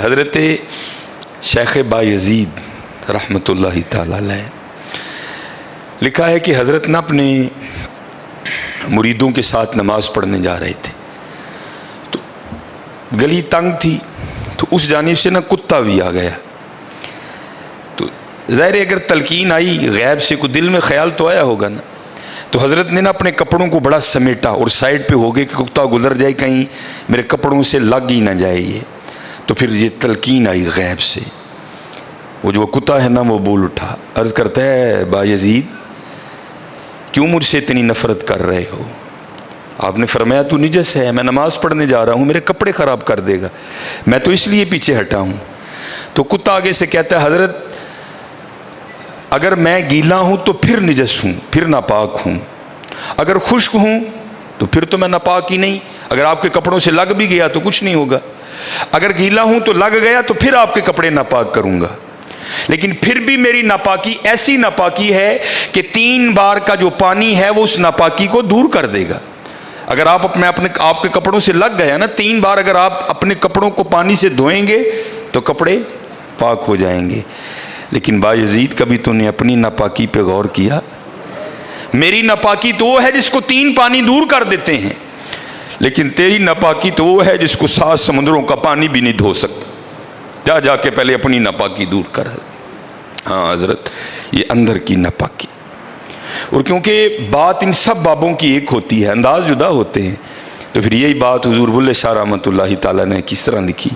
حضرت شیخ بایزید رحمۃ اللہ تعالی علیہ لکھا ہے کہ حضرت نے اپنے مریدوں کے ساتھ نماز پڑھنے جا رہے تھے، تو گلی تنگ تھی، تو اس جانب سے کتا بھی آ گیا. تو ظاہر ہے اگر تلقین آئی غیب سے، کوئی دل میں خیال تو آیا ہوگا نا. تو حضرت نے اپنے کپڑوں کو بڑا سمیٹا اور سائڈ پہ ہو گئے کہ کتا گزر جائے، کہیں میرے کپڑوں سے لگ ہی نہ جائے یہ. تو پھر یہ تلقین آئی غیب سے، وہ جو کتا ہے نا وہ بول اٹھا، عرض کرتا ہے بایزید کیوں مجھ سے اتنی نفرت کر رہے ہو؟ آپ نے فرمایا تو نجس ہے، میں نماز پڑھنے جا رہا ہوں، میرے کپڑے خراب کر دے گا، میں تو اس لیے پیچھے ہٹا ہوں. تو کتا آگے سے کہتا ہے حضرت اگر میں گیلا ہوں تو پھر نجس ہوں، پھر ناپاک ہوں، اگر خشک ہوں تو پھر تو میں ناپاک ہی نہیں، اگر آپ کے کپڑوں سے لگ بھی گیا تو کچھ نہیں ہوگا، اگر گیلا ہوں تو لگ گیا تو پھر آپ کے کپڑے ناپاک کروں گا. لیکن پھر بھی میری ناپاکی ایسی ناپاکی ہے کہ 3 بار کا جو پانی ہے وہ اس ناپاکی کو دور کر دے گا. اگر آپ کے کپڑوں سے لگ گیا نا 3 بار، اگر آپ اپنے کپڑوں کو پانی سے دھوئیں گے تو کپڑے پاک ہو جائیں گے. لیکن بایزید کبھی تو نے اپنی ناپاکی پہ غور کیا؟ میری ناپاکی تو وہ ہے جس کو 3 پانی دور کر دیتے ہیں، لیکن تیری ناپاکی تو وہ ہے جس کو 7 سمندروں کا پانی بھی نہیں دھو سکتا. جا کے پہلے اپنی ناپاکی دور کر. ہاں حضرت یہ اندر کی ناپاکی. اور کیونکہ بات ان سب بابوں کی ایک ہوتی ہے، انداز جدا ہوتے ہیں، تو پھر یہی بات حضور بلے شاہ رحمۃ اللہ تعالیٰ نے کس طرح لکھی.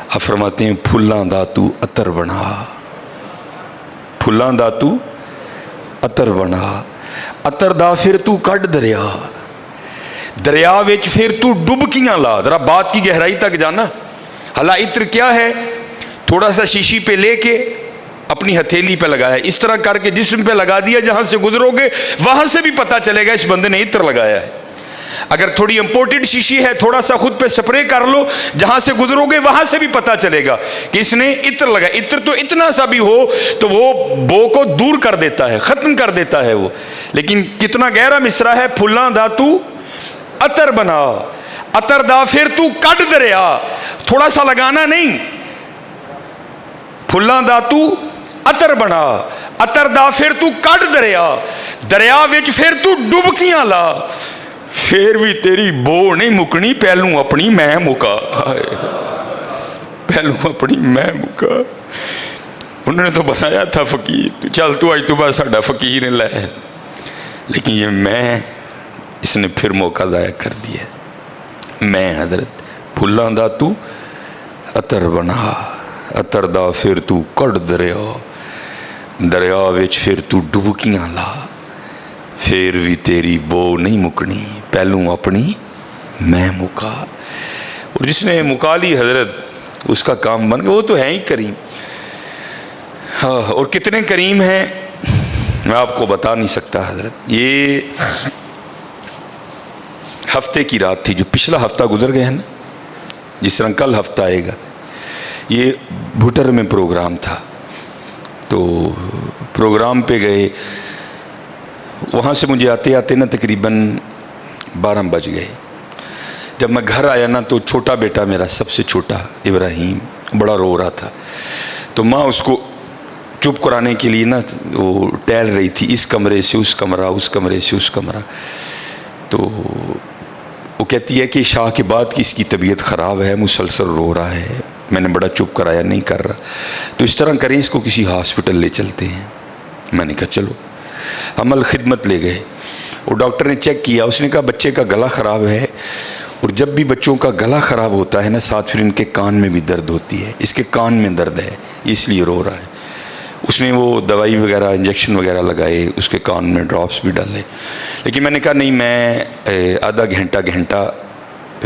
آپ فرماتے ہیں پھلاں دا تو عطر بنا، پھلاں دا تو عطر بنا، عطر دا پھر تو کڈ دریا، دریا وچ پھر تو ڈبکیاں لا. ذرا بات کی گہرائی تک جانا. حالا عطر کیا ہے؟ تھوڑا سا شیشی پہ لے کے اپنی ہتھیلی پہ لگایا، اس طرح کر کے جسم پہ لگا دیا، جہاں سے گزرو گے وہاں سے بھی پتہ چلے گا اس بندے نے عطر لگایا ہے. اگر تھوڑی امپورٹڈ شیشی ہے تھوڑا سا خود پہ سپرے کر لو، جہاں سے گزرو گے وہاں سے بھی پتہ چلے گا کہ اس نے عطر لگایا. عطر تو اتنا سا بھی ہو تو وہ بو کو دور کر دیتا ہے، ختم کر دیتا ہے وہ. لیکن کتنا گہرا مصرع ہے، پھلاں دا تو عطر بنا، عطر دا پھر تو کڈ دریا. تھوڑا سا لگانا نہیں، پھلاں دا تو عطر بنا، عطر دا پھر تو کڈ دریا، دریا وچ پھر تو ڈبکیاں لا، پھر بھی تیری بو نہیں مکنی، پہلوں اپنی میں مکا. پہلوں اپنی میں مکا. انہوں نے تو بنایا تھا فقیر، چل تو آج تو بس ساڈا فقیر لے، لیکن یہ میں اس نے پھر موقع ضائع کر دیا. میں حضرت پھلاں دا تو عطر بنا، عطر دا پھر تو کڈ دریا، دریا وچ پھر تو ڈبکیاں لا، پھر بھی تیری بو نہیں مکنی، پہلوں اپنی میں مکا. اور جس نے مکا لی حضرت اس کا کام بن گیا. وہ تو ہے ہی کریم. ہاں، اور کتنے کریم ہیں میں آپ کو بتا نہیں سکتا حضرت. یہ ہفتے کی رات تھی، جو پچھلا ہفتہ گزر گیا ہے نا، جس طرح کل ہفتہ آئے گا. یہ بھٹر میں پروگرام تھا، تو پروگرام پہ گئے، وہاں سے مجھے آتے آتے نا تقریباً 12 بج گئے. جب میں گھر آیا نا تو چھوٹا بیٹا میرا، سب سے چھوٹا ابراہیم، بڑا رو رہا تھا. تو ماں اس کو چپ کرانے کے لیے نا وہ ٹہل رہی تھی، اس کمرے سے اس کمرہ، اس کمرے سے اس کمرہ. تو وہ کہتی ہے کہ شاہ کے بعد کی اس کی طبیعت خراب ہے، مسلسل رو رہا ہے. میں نے بڑا چپ کرایا، نہیں کر رہا. تو اس طرح کریں، اس کو کسی ہاسپٹل لے چلتے ہیں. میں نے کہا چلو. عمل خدمت لے گئے، اور ڈاکٹر نے چیک کیا، اس نے کہا بچے کا گلا خراب ہے، اور جب بھی بچوں کا گلا خراب ہوتا ہے نا ساتھ پھر ان کے کان میں بھی درد ہوتی ہے، اس کے کان میں درد ہے اس لیے رو رہا ہے. اس نے وہ دوائی وغیرہ انجیکشن وغیرہ لگائے، اس کے کان میں ڈراپس بھی ڈالے. لیکن میں نے کہا نہیں، میں آدھا گھنٹہ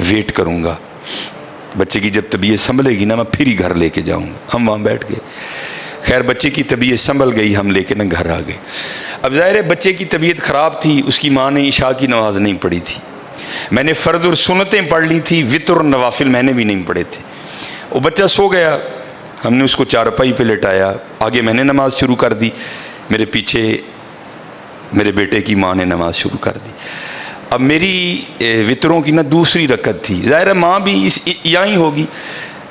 ویٹ کروں گا، بچے کی جب طبیعت سنبھلے گی نا میں پھر ہی گھر لے کے جاؤں گا. ہم وہاں بیٹھ گئے. خیر بچے کی طبیعت سنبھل گئی، ہم لے کے نا گھر آ گئے. اب ظاہر ہے بچے کی طبیعت خراب تھی، اس کی ماں نے عشاء کی نماز نہیں پڑھی تھی، میں نے فرض اور سنتیں پڑھ لی تھی، وتر اور نوافل میں نے بھی نہیں پڑھے تھے. وہ بچہ سو گیا، ہم نے اس کو چارپائی پہ لٹایا، آگے میں نے نماز شروع کر دی، میرے پیچھے میرے بیٹے کی ماں نے نماز شروع کر دی. اب میری وطروں کی نا دوسری رکعت تھی، ظاہر ہے ماں بھی یہاں ہی ہوگی،